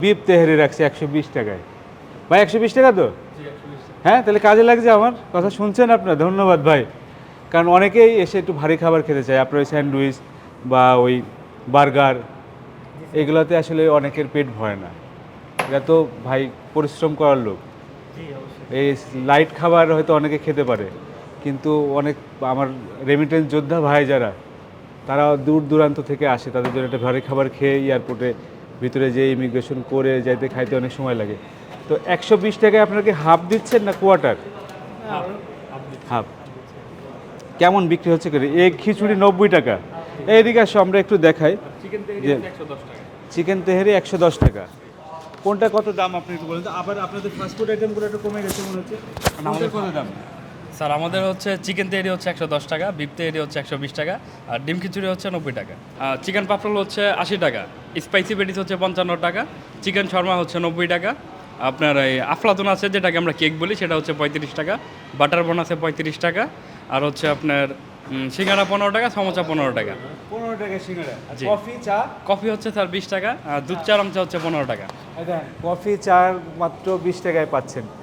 Beep তেহারি রাখছি 120 টাকায়। ভাই 120 টাকা তো? হ্যাঁ, তাহলে কাজে লাগছে আমার কথা শুনছেন আপনার, ধন্যবাদ ভাই। কারণ অনেকেই এসে একটু ভারী খাবার খেতে চায়, আপনার ওই স্যান্ডউইচ বা ওই বার্গার, এগুলোতে আসলে অনেকের পেট ভরে না। এটা তো ভাই পরিশ্রম করার লোক। এই লাইট খাবার হয়তো অনেকে খেতে পারে, কিন্তু অনেক আমার রেমিটেন্স যোদ্ধা ভাই যারা, তারা দূর দূরান্ত থেকে আসে, তাদের জন্য একটা ভারী খাবার খেয়ে এয়ারপোর্টে ভিতরে যে ইমিগ্রেশন করে যাইতে খাইতে অনেক সময় লাগে। তো 120 টাকায় আপনাকে হাফ দিচ্ছেন না কোয়ার্টার? হাফ। কেমন বিক্রি হচ্ছে করে? এই খিচুড়ি 90 টাকা। এইদিকে আসো, আমরা একটু দেখাই যে চিকেন তেহারি 110 টাকা। কোনটা কত দাম আপনি একটু বলেন তো? আবার আপনাদের ফাস্টফুড আইটেমগুলো একটু কমে গেছে মনে হচ্ছে। আমাদের কত দাম? স্যার আমাদের হচ্ছে চিকেন তেহারি হচ্ছে 110 টাকা, বিফ তেহারি হচ্ছে 120 টাকা, আর ডিম খিচুড়ি হচ্ছে 90 টাকা। চিকেন পাপড়ল হচ্ছে 80 টাকা, স্পাইসি পেটিস হচ্ছে 55 টাকা, চিকেন শর্মা হচ্ছে 90 টাকা, আপনার এই আফলাতুন আছে যেটাকে আমরা কেক বলি সেটা হচ্ছে 35 টাকা, বাটার বন আছে 35 টাকা, আর হচ্ছে আপনার সিঙ্গারা 15 টাকা, সমোসা 15 টাকা। 15 টাকা সিঙ্গারা। জি। কফি চা? কফি হচ্ছে স্যার 20 টাকা, আর দুধ চা রং চা হচ্ছে 15 টাকা। কফি চা মাত্র 20 টাকায় পাচ্ছেন।